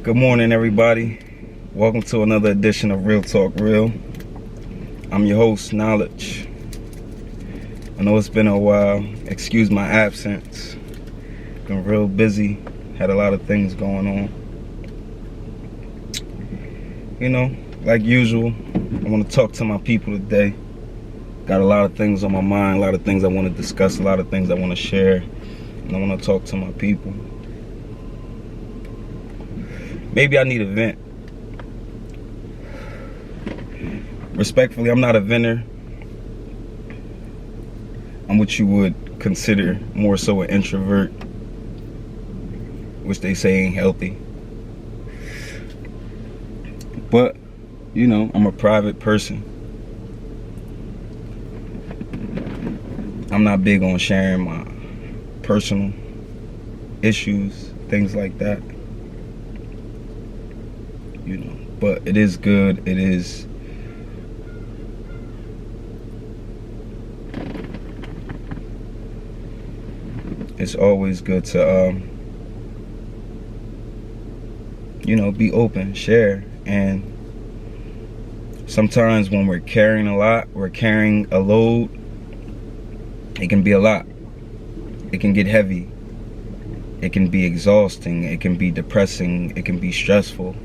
Good morning, everybody. Welcome to another edition of Real Talk Real. I'm your host, Knowledge. I know it's been a while. Excuse my absence. Been real busy. Had a lot of things going on. You know, like usual, I want to talk to my people today. Got a lot of things on my mind, a lot of things I want to discuss, a lot of things I want to share. And I want to talk to my people. Maybe I need a vent. Respectfully, I'm not a venter. I'm what you would consider more so an introvert, which they say ain't healthy. But, you know, I'm a private person. I'm not big on sharing my personal issues, things like that. You know, but it is good. It's always good to you know, be open, share. And sometimes when we're carrying a lot, we're carrying a load, it can be a lot. It can get heavy. It can be exhausting. It can be depressing. It can be stressful.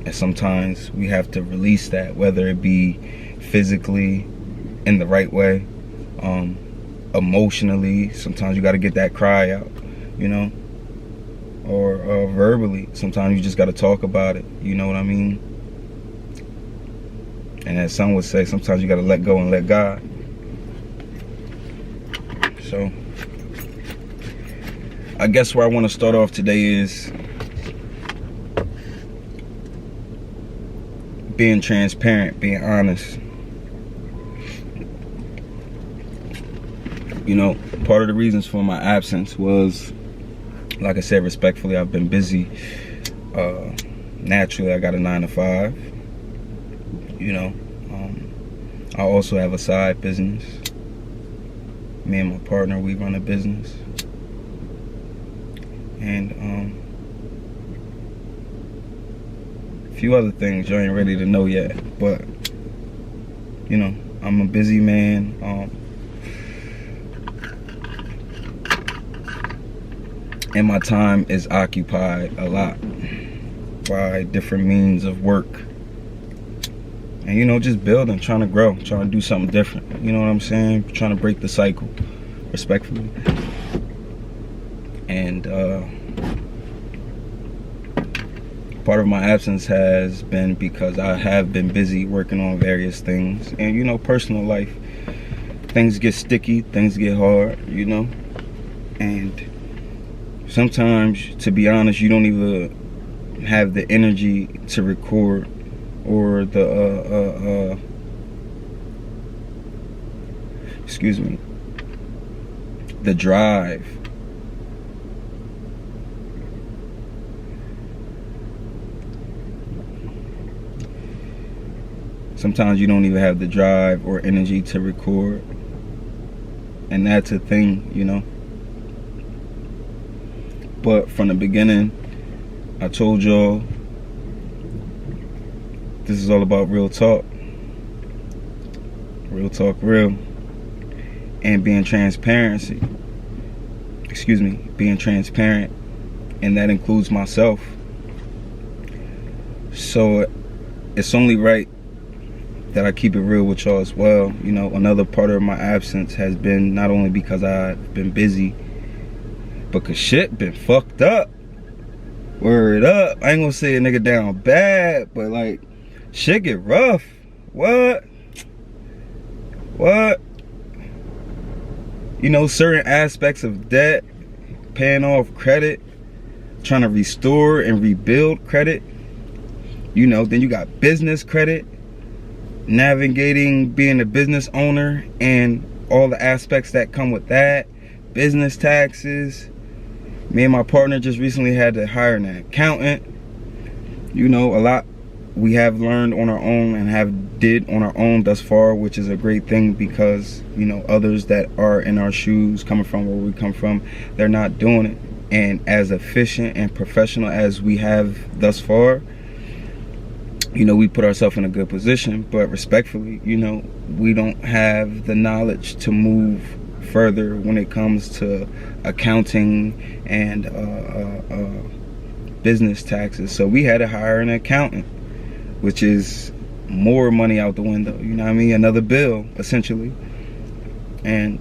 And sometimes we have to release that, whether it be physically in the right way, emotionally. Sometimes you got to get that cry out, you know, or verbally. Sometimes you just got to talk about it. You know what I mean? And as some would say, sometimes you got to let go and let God. So I guess where I want to start off today is being transparent, being honest. You know, part of the reasons for my absence was, like I said, respectfully, I've been busy. Naturally, I got a 9-to-5. You know, I also have a side business. Me and my partner, we run a business. And a few other things you ain't ready to know yet, but you know, I'm a busy man. And my time is occupied a lot by different means of work. And you know, just building, trying to grow, trying to do something different. You know what I'm saying? Trying to break the cycle, respectfully. And part of my absence has been because I have been busy working on various things. And you know, personal life, things get sticky, things get hard, you know. And sometimes, to be honest, you don't even have the energy to record, or the the drive. Sometimes you don't even have the drive or energy to record. And that's a thing, you know. But from the beginning, I told y'all, this is all about real talk. Real talk real. And being transparent. And that includes myself. So it's only right that I keep it real with y'all as well. You know, another part of my absence has been not only because I've been busy, but cause shit been fucked up. Word up. I ain't gonna say a nigga down bad, but like, shit get rough. What? You know, certain aspects of debt, paying off credit, trying to restore and rebuild credit. You know, then you got business credit, navigating being a business owner and all the aspects that come with that, business taxes. Me and my partner just recently had to hire an accountant. You know, a lot we have learned on our own and did on our own thus far, which is a great thing, because, you know, others that are in our shoes, coming from where we come from, they're not doing it. and as efficient and professional as we have thus far, you know, we put ourselves in a good position. But respectfully, you know, we don't have the knowledge to move further when it comes to accounting and business taxes. So we had to hire an accountant, which is more money out the window, you know what I mean? Another bill, essentially. And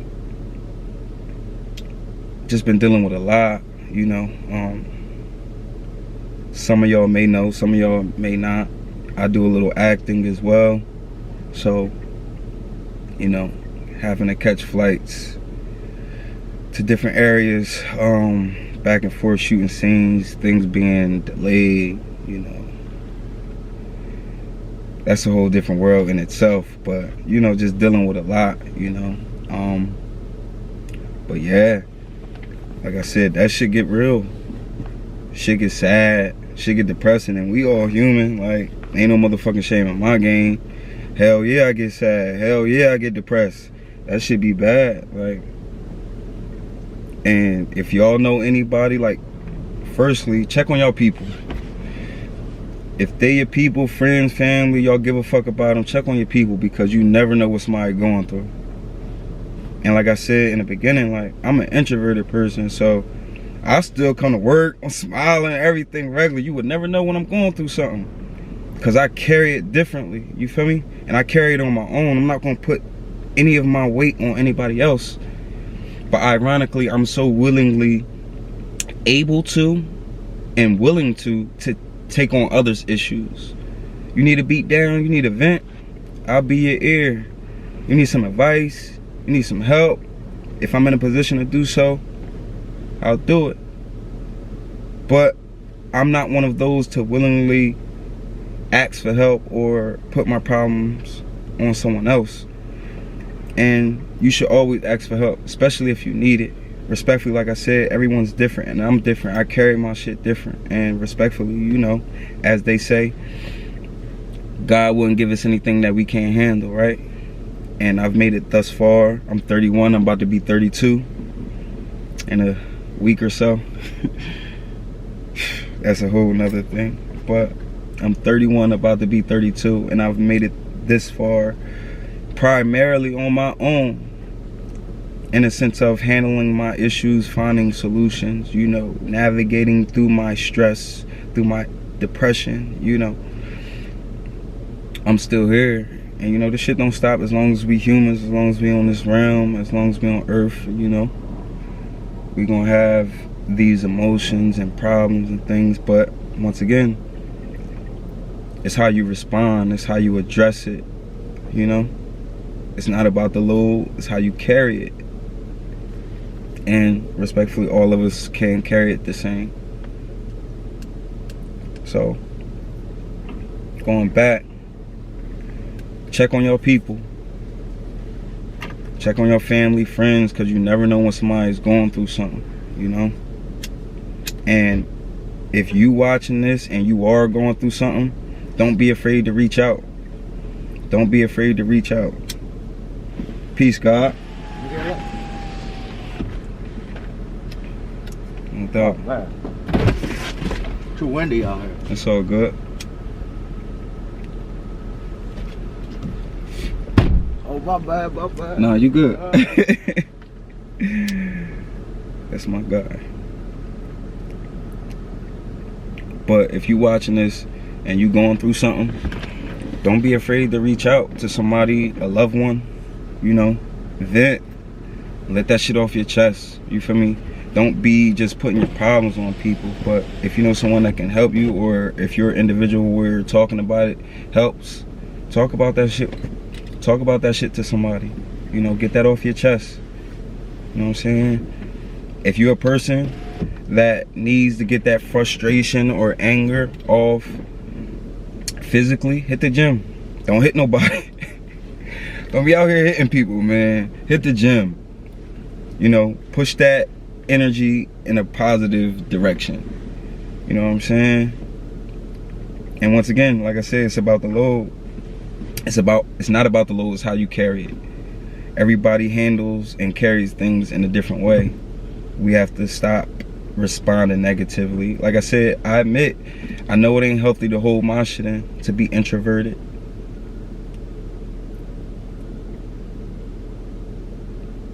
just been dealing with a lot, you know. Some of y'all may know, some of y'all may not. I do a little acting as well. So, you know, having to catch flights to different areas, back and forth shooting scenes, things being delayed, you know. That's a whole different world in itself. But, you know, just dealing with a lot, you know. But yeah, like I said, that shit get real. Shit get sad, shit get depressing, and we all human. Like, ain't no motherfucking shame in my game. Hell yeah, I get sad. Hell yeah, I get depressed. That shit be bad. Like, and if y'all know anybody, like, firstly, check on y'all people. If they your people, friends, family, y'all give a fuck about them, check on your people, because you never know what somebody going through. And like I said in the beginning, like, I'm an introverted person, so I still come to work, I'm smiling, everything regular. You would never know when I'm going through something, because I carry it differently, you feel me? And I carry it on my own. I'm not going to put any of my weight on anybody else. But ironically, I'm so willingly able to and willing to take on others' issues. You need a beat down, you need a vent, I'll be your ear. You need some advice, you need some help, if I'm in a position to do so, I'll do it. But I'm not one of those to willingly ask for help or put my problems on someone else. And you should always ask for help, especially if you need it. Respectfully, like I said, everyone's different, and I'm different. I carry my shit different. And respectfully, you know, as they say, God wouldn't give us anything that we can't handle, right? And I've made it thus far. I'm 31, I'm about to be 32 in a week or so. That's a whole nother thing. But I'm 31, about to be 32, and I've made it this far primarily on my own, in a sense of handling my issues, finding solutions, you know, navigating through my stress, through my depression, you know. I'm still here, and you know, this shit don't stop as long as we humans, as long as we on this realm, as long as we on earth, you know. We gonna have these emotions and problems and things, but once again, it's how you respond, it's how you address it, you know. It's not about the load, it's how you carry it. And respectfully, all of us can carry it the same. So, going back, check on your people. Check on your family, friends, because you never know when somebody's going through something, you know. And if you watching this and you are going through something, don't be afraid to reach out. Don't be afraid to reach out. Peace, God. No doubt. Oh, too windy out here. It's all good. Oh, my bad, my bad. Nah, you good. That's my guy. But if you watching this and you going through something, don't be afraid to reach out to somebody, a loved one, you know, vent, let that shit off your chest, you feel me? Don't be just putting your problems on people. But if you know someone that can help you, or if you're an individual where talking about it helps, talk about that shit. Talk about that shit to somebody. You know, get that off your chest. You know what I'm saying? If you're a person that needs to get that frustration or anger off physically, hit the gym. Don't hit nobody. Don't be out here hitting people, man. Hit the gym. You know, push that energy in a positive direction. You know what I'm saying? And once again, like I said, it's about the load. It's not about the load, it's how you carry it. Everybody handles and carries things in a different way. We have to stop responding negatively. Like I said, I admit, I know it ain't healthy to hold my shit in, to be introverted.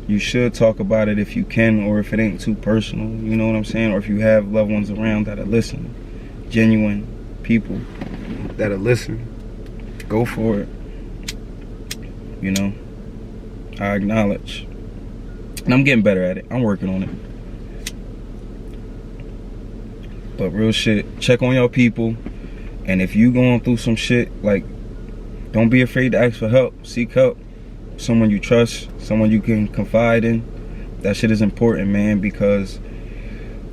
You should talk about it if you can, or if it ain't too personal, you know what I'm saying? Or if you have loved ones around that are listening, genuine people that are listening, go for it. You know, I acknowledge. And I'm getting better at it. I'm working on it. But real shit, check on your people. And if you going through some shit, like, don't be afraid to ask for help. Seek help. Someone you trust, someone you can confide in. That shit is important, man, because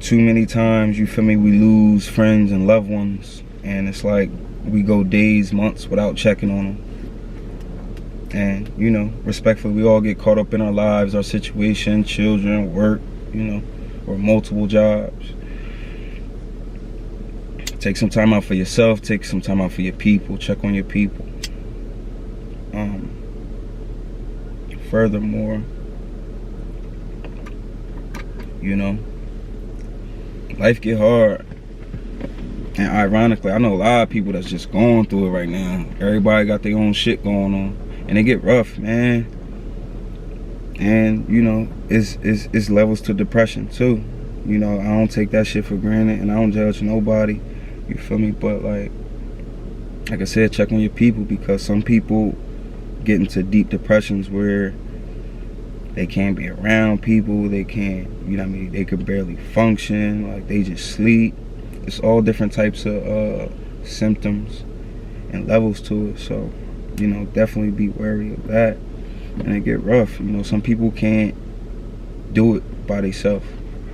too many times, you feel me, we lose friends and loved ones, and it's like we go days, months without checking on them. And, you know, respectfully, we all get caught up in our lives, our situation, children, work, you know, or multiple jobs. Take some time out for yourself, take some time out for your people, check on your people. Furthermore, you know, life get hard. And ironically, I know a lot of people that's just going through it right now. Everybody got their own shit going on. And it get rough, man. And, you know, it's levels to depression, too. You know, I don't take that shit for granted. And I don't judge nobody. You feel me? But, like I said, check on your people. Because some people get into deep depressions where they can't be around people, they can't, you know what I mean, they could barely function, like they just sleep. It's all different types of symptoms and levels to it. So, you know, definitely be wary of that. And it get rough. You know, some people can't do it by themselves.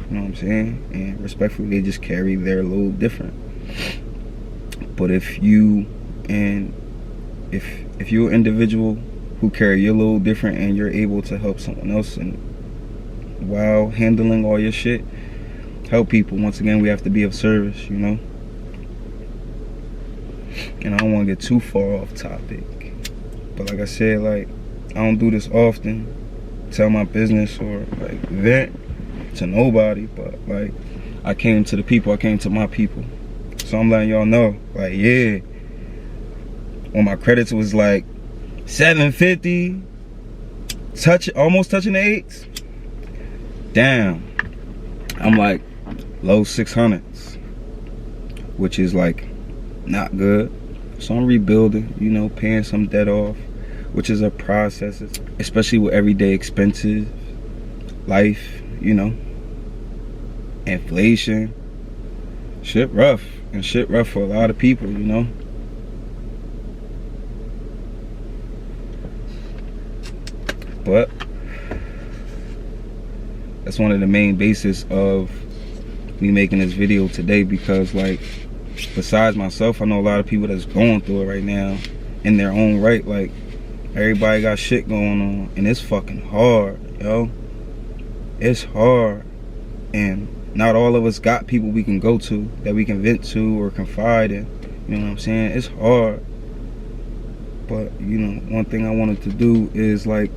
You know what I'm saying? And respectfully, they just carry their load different. But if you're an individual who carry your load different and you're able to help someone else, and while handling all your shit, help people. Once again, we have to be of service, you know? And I don't want to get too far off topic. But like I said, like, I don't do this often, tell my business or like vent to nobody, but like, I came to the people, I came to my people. So I'm letting y'all know, like, yeah, when my credits was like 750, almost touching the 8s, damn, I'm like low 600s, which is like not good. So I'm rebuilding, you know, paying some debt off, which is a process, especially with everyday expenses, life, you know, inflation. Shit rough, and shit rough for a lot of people, you know. But that's one of the main bases of me making this video today, because like, besides myself, I know a lot of people that's going through it right now in their own right. Like, everybody got shit going on, and it's fucking hard, yo. It's hard. And not all of us got people we can go to, that we can vent to or confide in. You know what I'm saying? It's hard. But, you know, one thing I wanted to do is like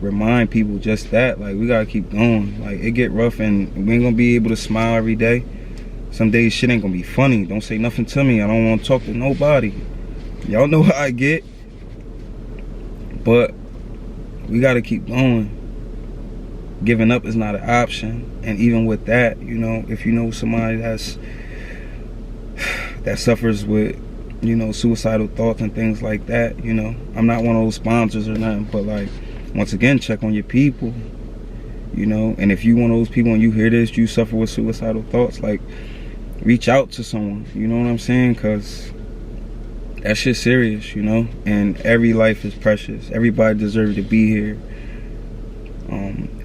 remind people just that, like, we gotta keep going. Like, it get rough, and we ain't gonna be able to smile every day. Some days shit ain't gonna be funny. Don't say nothing to me. I don't want to talk to nobody. Y'all know how I get. But we gotta keep going. Giving up is not an option. And even with that, you know, if you know somebody that suffers with, you know, suicidal thoughts and things like that, you know, I'm not one of those sponsors or nothing, but like, once again, check on your people, you know. And if you one of those people and you hear this, you suffer with suicidal thoughts, like, reach out to someone, you know what I'm saying? Because that shit's serious, you know. And every life is precious. Everybody deserves to be here.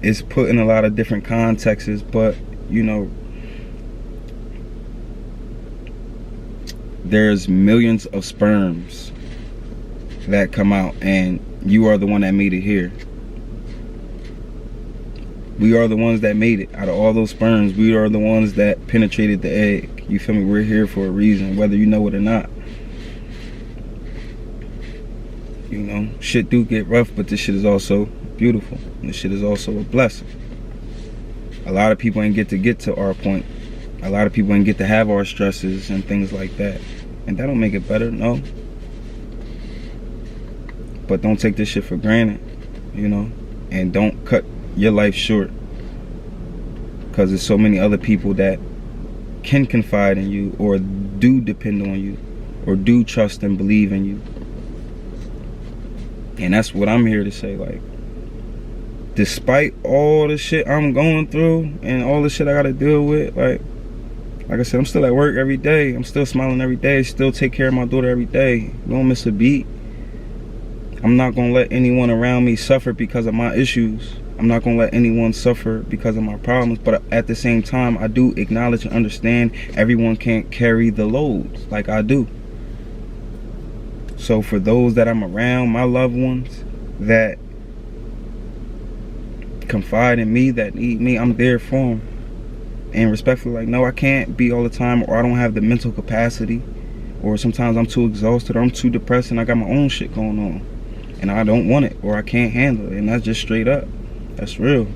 It's put in a lot of different contexts, but, you know, there's millions of sperms that come out, and you are the one that made it here. We are the ones that made it. Out of all those sperms, we are the ones that penetrated the egg. You feel me? We're here for a reason, whether you know it or not. You know, shit do get rough, but this shit is also beautiful. And this shit is also a blessing. A lot of people ain't get to our point. A lot of people didn't get to have our stresses and things like that. And that don't make it better, no. But don't take this shit for granted, you know? And don't cut your life short. Because there's so many other people that can confide in you, or do depend on you, or do trust and believe in you. And that's what I'm here to say. Like, despite all the shit I'm going through and all the shit I gotta deal with, like I said, I'm still at work every day. I'm still smiling every day. Still take care of my daughter every day. Don't miss a beat. I'm not gonna let anyone around me suffer because of my issues. I'm not gonna let anyone suffer because of my problems. But at the same time, I do acknowledge and understand everyone can't carry the loads like I do. So for those that I'm around, my loved ones that confide in me, that need me, I'm there for them. And respectfully, like, no, I can't be all the time, or I don't have the mental capacity, or sometimes I'm too exhausted, or I'm too depressed and I got my own shit going on and I don't want it, or I can't handle it. And that's just straight up. That's real.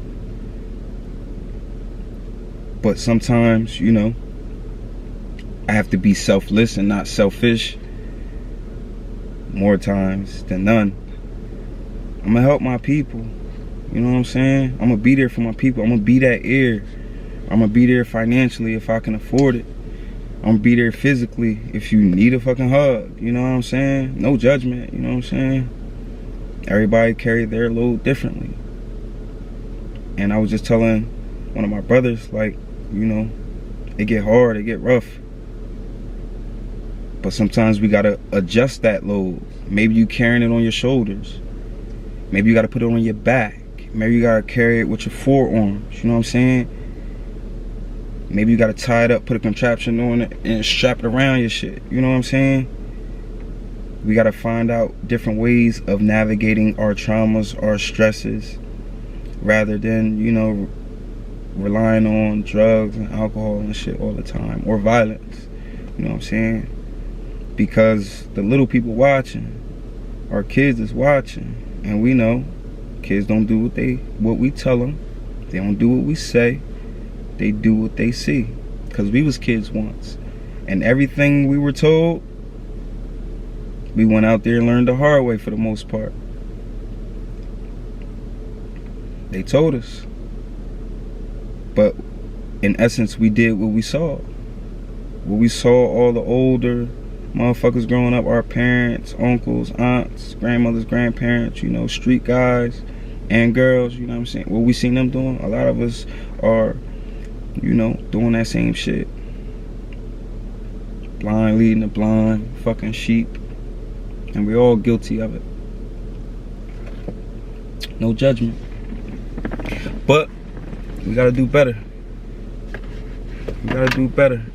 But sometimes, you know, I have to be selfless and not selfish. More times than none. I'm gonna help my people. You know what I'm saying? I'm gonna be there for my people. I'm gonna be that ear. I'm gonna be there financially if I can afford it. I'm gonna be there physically if you need a fucking hug. You know what I'm saying? No judgment. You know what I'm saying? Everybody carry their load differently. And I was just telling one of my brothers, like, you know, it get hard, it get rough. But sometimes we gotta adjust that load. Maybe you carrying it on your shoulders. Maybe you gotta put it on your back. Maybe you gotta carry it with your forearms. You know what I'm saying? Maybe you gotta tie it up, put a contraption on it, and strap it around your shit. You know what I'm saying? We gotta find out different ways of navigating our traumas, our stresses, rather than, you know, relying on drugs and alcohol and shit all the time, or violence. You know what I'm saying? Because the little people watching, our kids is watching, and we know kids don't do what we tell them. They don't do what we say. They do what they see. Because we was kids once, and everything we were told, we went out there and learned the hard way for the most part. They told us, but in essence, we did what we saw. What we saw all the older motherfuckers growing up, our parents, uncles, aunts, grandmothers, grandparents, you know, street guys and girls, you know what I'm saying? What we seen them doing, a lot of us are, you know, doing that same shit. Blind leading the blind, fucking sheep. And we're all guilty of it. No judgment. But we gotta do better. We gotta do better.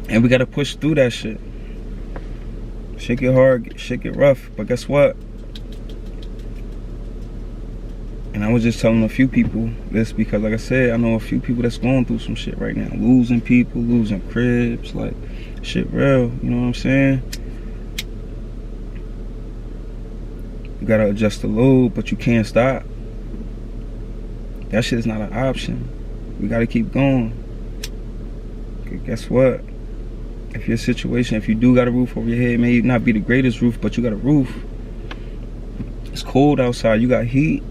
And we gotta push through that shit. Shit get hard, shit get rough. But guess what? And I was just telling a few people this because, like I said, I know a few people that's going through some shit right now. Losing people, losing cribs, like, shit real. You know what I'm saying? You gotta adjust the load, but you can't stop. That shit is not an option. We gotta keep going. Guess what? If your situation, if you do got a roof over your head, may not be the greatest roof, but you got a roof. It's cold outside, you got heat.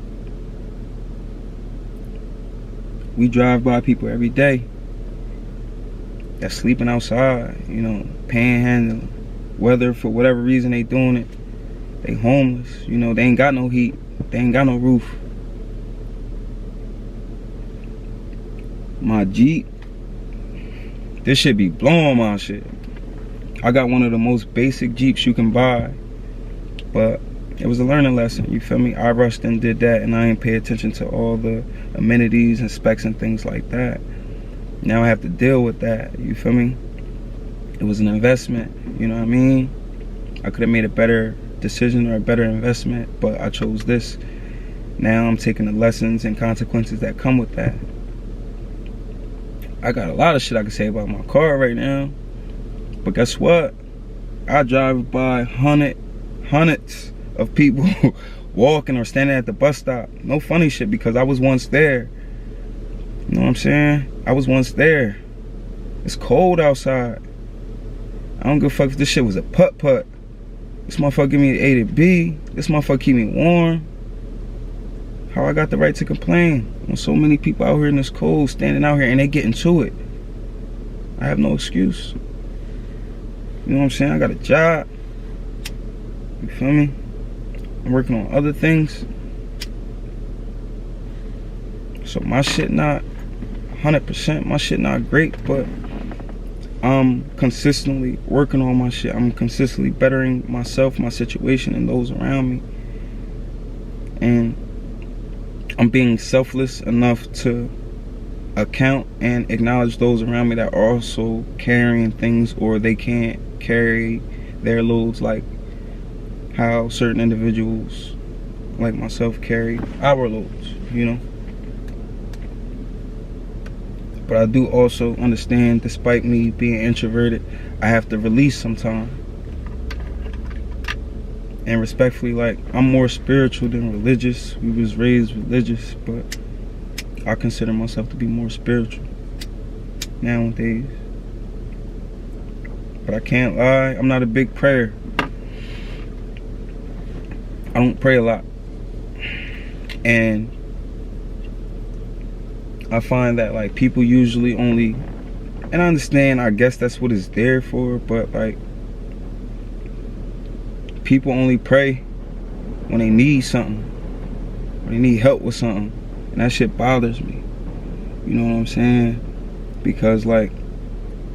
We drive by people every day that's sleeping outside, you know, panhandling. Whether for whatever reason they doing it, they homeless, you know, they ain't got no heat, they ain't got no roof. My Jeep, this shit be blowing my shit. I got one of the most basic Jeeps you can buy, but it was a learning lesson, you feel me? I rushed and did that, and I ain't pay attention to all the amenities and specs and things like that. Now I have to deal with that, you feel me? It was an investment, you know what I mean? I could have made a better decision or a better investment, but I chose this. Now I'm taking the lessons and consequences that come with that. I got a lot of shit I can say about my car right now, but guess what? I drive by hundreds of people walking or standing at the bus stop. No funny shit, because I was once there. You know what I'm saying? I was once there. It's cold outside. I don't give a fuck if this shit was a putt-putt. This motherfucker give me an A to B. This motherfucker keep me warm. How I got the right to complain when so many people out here in this cold standing out here and they getting to it? I have no excuse. You know what I'm saying? I got a job. You feel me? I'm working on other things. So my shit not 100%. My shit not great, but I'm consistently working on my shit. I'm consistently bettering myself, my situation, and those around me. And I'm being selfless enough to account and acknowledge those around me that are also carrying things, or they can't carry their loads like how certain individuals like myself carry our loads, you know. But I do also understand, despite me being introverted, I have to release sometime. And respectfully, like, I'm more spiritual than religious. We was raised religious, but I consider myself to be more spiritual nowadays. But I can't lie, I'm not a big prayer. I don't pray a lot. And I find that, like, people usually only, and I understand, I guess that's what it's there for, but, like, people only pray when they need something, when they need help with something, and that shit bothers me. You know what I'm saying? Because, like,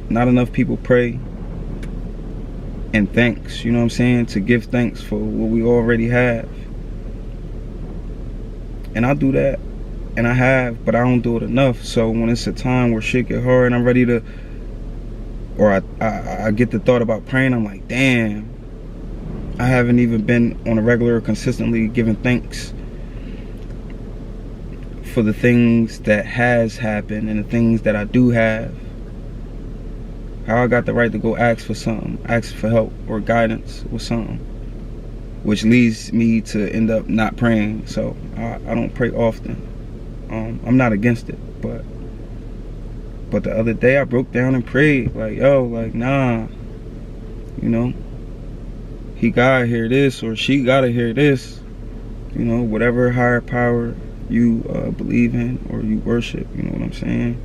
not enough people pray and thanks, you know what I'm saying, to give thanks for what we already have. And I do that, and I have, but I don't do it enough. So when it's a time where shit get hard and I'm ready to, or I get the thought about praying, I'm like, damn, I haven't even been on a regular or consistently giving thanks for the things that has happened and the things that I do have. How I got the right to go ask for something, ask for help or guidance with something, which leads me to end up not praying. So I don't pray often. I'm not against it, but the other day I broke down and prayed, like, yo, like, nah, you know, he gotta hear this, or she gotta hear this, you know, whatever higher power you believe in or you worship, you know what I'm saying,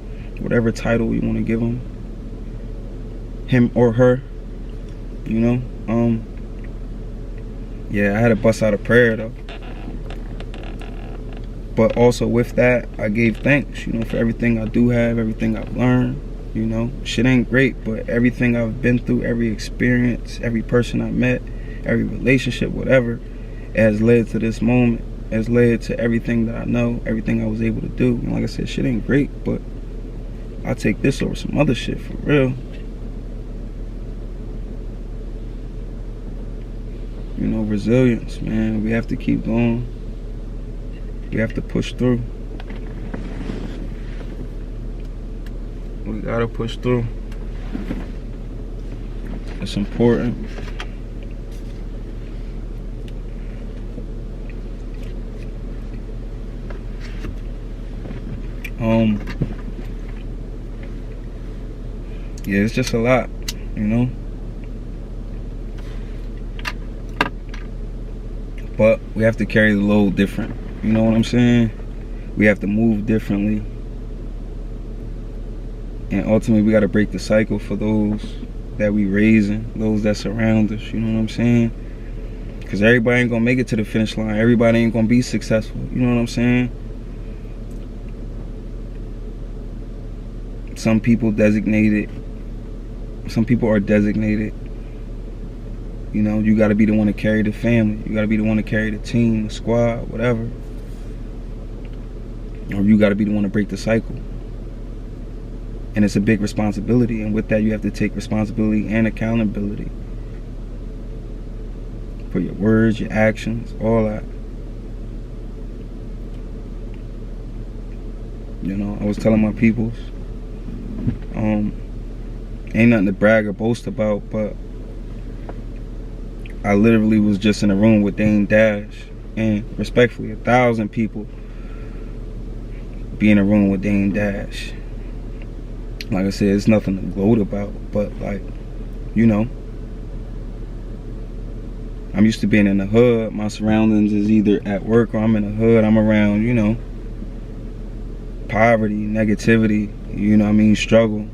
whatever title you want to give him or her, you know. Yeah, I had to bust out a prayer though. But also with that, I gave thanks, you know, for everything I do have, everything I've learned, you know. Shit ain't great, but everything I've been through, every experience, every person I met, every relationship, whatever, has led to this moment, has led to everything that I know, everything I was able to do. And like I said, shit ain't great, but I take this over some other shit for real. You know, resilience, man. We have to keep going. We have to push through. We gotta push through. It's important. Yeah, it's just a lot, you know. But we have to carry the load different. You know what I'm saying? We have to move differently. And ultimately, we got to break the cycle for those that we raising, those that surround us. You know what I'm saying? Because everybody ain't going to make it to the finish line. Everybody ain't going to be successful. You know what I'm saying? Some people are designated. You know, you got to be the one to carry the family. You got to be the one to carry the team, the squad, whatever. Or you got to be the one to break the cycle. And it's a big responsibility. And with that, you have to take responsibility and accountability for your words, your actions, all that. You know, I was telling my peoples, ain't nothing to brag or boast about, but I literally was just in a room with Dame Dash, and respectfully, 1,000 people be in a room with Dame Dash. Like I said, it's nothing to gloat about, but like, you know, I'm used to being in the hood. My surroundings is either at work or I'm in the hood. I'm around, you know, poverty, negativity, you know what I mean, struggle.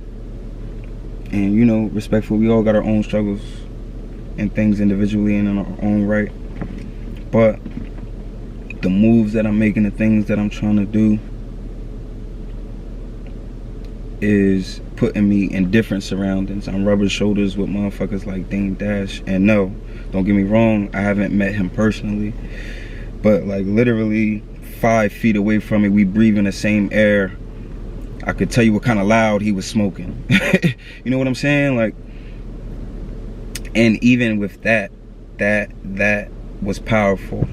And, you know, respectfully, we all got our own struggles and things individually and in our own right. But the moves that I'm making, the things that I'm trying to do is putting me in different surroundings. I'm rubbing shoulders with motherfuckers like Dame Dash. And no, don't get me wrong, I haven't met him personally, but like literally 5 feet away from me, we breathe in the same air. I could tell you what kind of loud he was smoking. You know what I'm saying? Like, and even with that was powerful.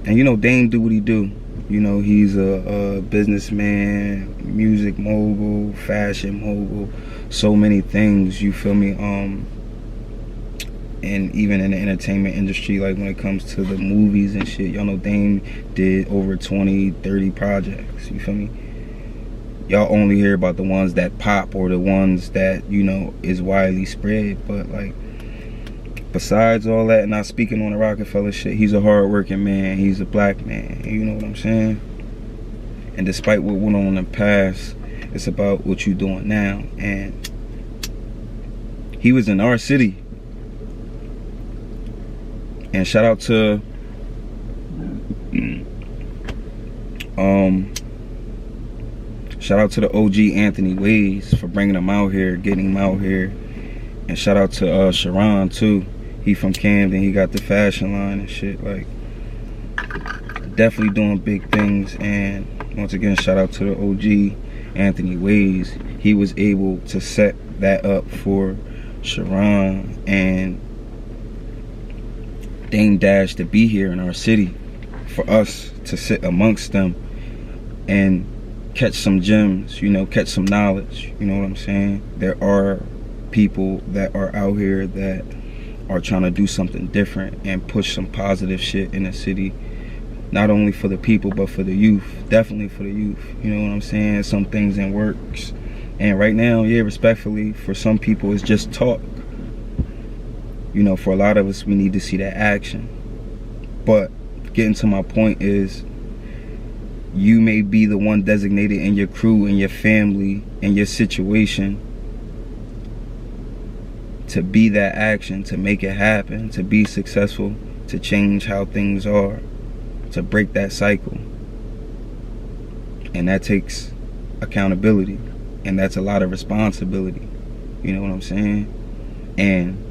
And you know, Dame do what he do. You know, he's a businessman, music mogul, fashion mogul, so many things, you feel me? And even in the entertainment industry, like when it comes to the movies and shit, y'all know Dame did over 20, 30 projects, you feel me? Y'all only hear about the ones that pop or the ones that, you know, is widely spread. But like, besides all that, not speaking on the Rockefeller shit, he's a hard-working man. He's a black man. You know what I'm saying? And despite what went on in the past, it's about what you're doing now. And he was in our city. And shout out to the OG Anthony Ways for bringing him out here, getting him out here. And shout out to Sharon too. He from Camden. He got the fashion line and shit. Like, definitely doing big things. And once again, shout out to the OG Anthony Ways. He was able to set that up for Sharon and Dame Dash to be here in our city, for us to sit amongst them and catch some gems, you know, catch some knowledge. You know what I'm saying? There are people that are out here that are trying to do something different and push some positive shit in the city, not only for the people but for the youth. Definitely for the youth, you know what I'm saying? Some things in works, and right now, yeah, respectfully, for some people it's just talk. You know, for a lot of us, we need to see that action. But getting to my point is, you may be the one designated in your crew, in your family, in your situation, to be that action, to make it happen, to be successful, to change how things are, to break that cycle. And that takes accountability, and that's a lot of responsibility. You know what I'm saying? And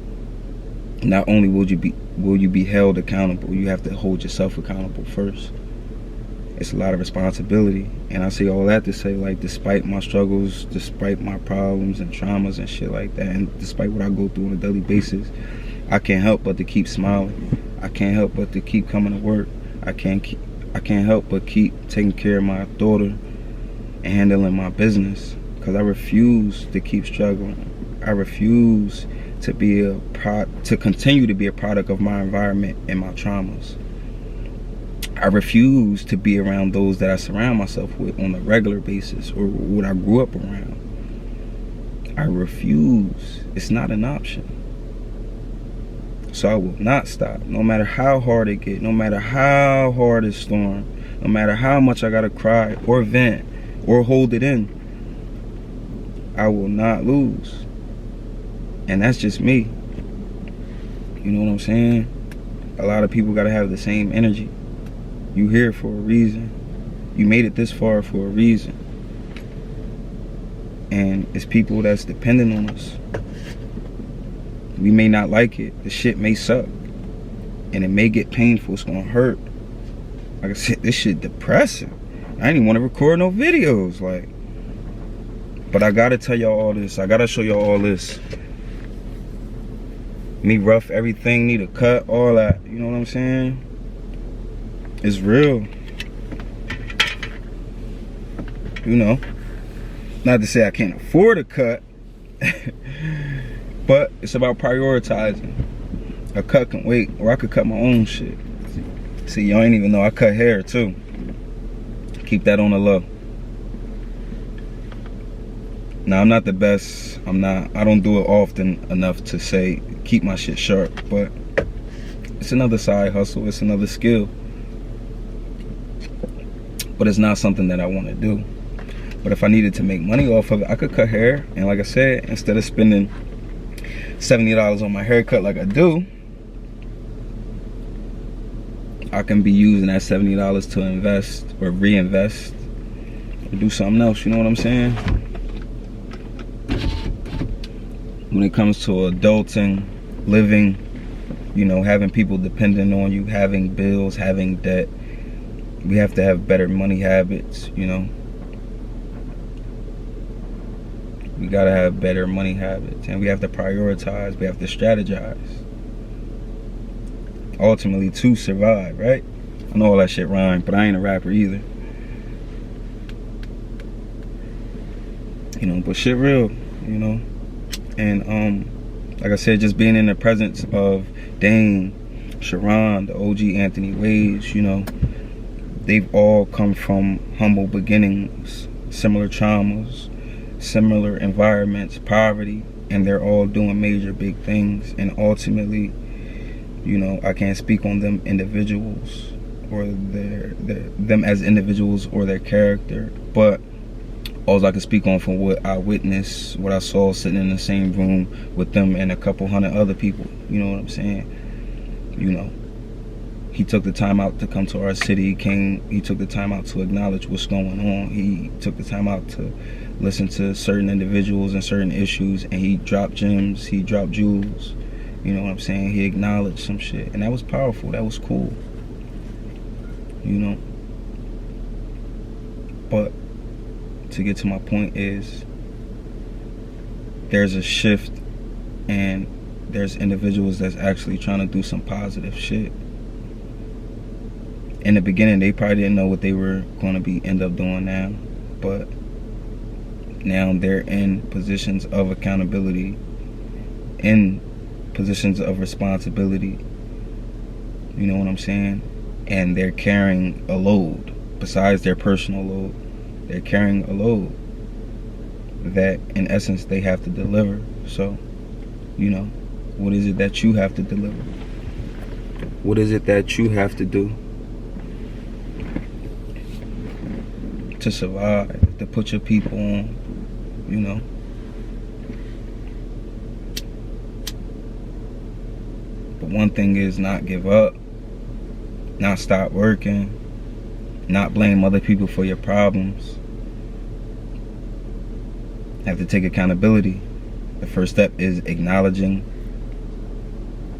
not only will you be held accountable, you have to hold yourself accountable first. It's a lot of responsibility. And I say all that to say, like, despite my struggles, despite my problems and traumas and shit like that, and despite what I go through on a daily basis, I can't help but to keep smiling. I can't help but to keep coming to work. I can't help but keep taking care of my daughter and handling my business, because I refuse to keep struggling. I refuse to continue to be a product of my environment and my traumas. I refuse to be around those that I surround myself with on a regular basis, or what I grew up around. I refuse. It's not an option. So I will not stop, no matter how hard it gets, no matter how hard it's storm, no matter how much I gotta cry or vent or hold it in. I will not lose. And that's just me. You know what I'm saying? A lot of people gotta have the same energy. You here for a reason. You made it this far for a reason. And it's people that's dependent on us. We may not like it. The shit may suck. And it may get painful. It's gonna hurt. Like I said, this shit depressing. I didn't even want to record no videos. Like, but I gotta tell y'all all this. I gotta show y'all all this. Me rough, everything need a cut, all that. You know what I'm saying? It's real. You know, not to say I can't afford a cut, but it's about prioritizing. A cut can wait, or I could cut my own shit. See, y'all ain't even know I cut hair too. Keep that on the low. Now, I'm not the best. I don't do it often enough to say keep my shit sharp, but it's another side hustle. It's another skill. But it's not something that I want to do. But if I needed to make money off of it, I could cut hair. And like I said, instead of spending $70 on my haircut like I do, I can be using that $70 to invest or reinvest or do something else. You know what I'm saying? When it comes to adulting, living, you know, having people dependent on you, having bills, having debt, we have to have better money habits, you know. We gotta have better money habits, and we have to prioritize, we have to strategize. Ultimately to survive, right? I know all that shit rhyme, but I ain't a rapper either. You know, but shit real, you know. And like I said, just being in the presence of Dane, Sharon, the OG Anthony Ways, you know, they've all come from humble beginnings, similar traumas, similar environments, poverty, and they're all doing major big things. And ultimately, you know, I can't speak on them individuals or them as individuals or their character, but all I can speak on from what I witnessed, what I saw sitting in the same room with them and a couple hundred other people. You know what I'm saying? You know, he took the time out to come to our city. He took the time out to acknowledge what's going on. He took the time out to listen to certain individuals and certain issues, and he dropped gems, he dropped jewels. You know what I'm saying? He acknowledged some shit, and that was powerful. That was cool. You know? But to get to my point is, there's a shift, and there's individuals that's actually trying to do some positive shit. In the beginning, they probably didn't know what they were going to end up doing now, but now they're in positions of accountability, in positions of responsibility. You know what I'm saying? And they're carrying a load besides their personal load. They're carrying a load that in essence they have to deliver. So, you know, what is it that you have to deliver? What is it that you have to do to survive, to put your people on, you know? But one thing is not give up, not stop working, not blame other people for your problems. Have to take accountability. The first step is acknowledging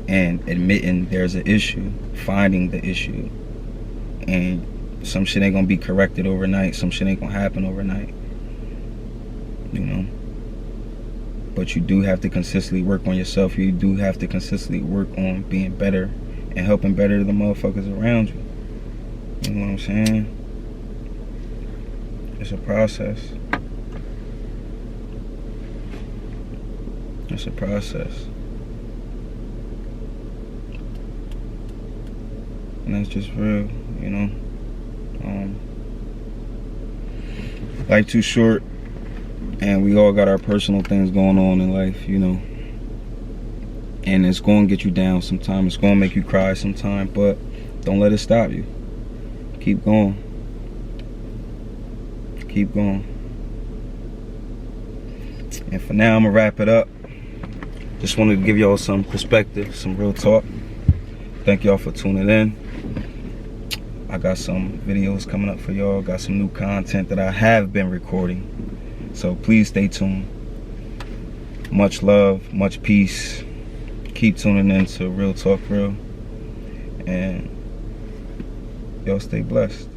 and admitting there's an issue, finding the issue. And some shit ain't gonna be corrected overnight, some shit ain't gonna happen overnight, you know. But you do have to consistently work on yourself. You do have to consistently work on being better and helping better the motherfuckers around you. You know what I'm saying? It's a process. It's a process. And that's just real, you know. Life too short, and we all got our personal things going on in life, you know. And it's going to get you down sometime. It's going to make you cry sometime, but don't let it stop you. Keep going. Keep going. And for now, I'm going to wrap it up. Just wanted to give y'all some perspective, some real talk. Thank y'all for tuning in. I got some videos coming up for y'all. Got some new content that I have been recording. So please stay tuned. Much love, much peace. Keep tuning in to Real Talk Real. And y'all stay blessed.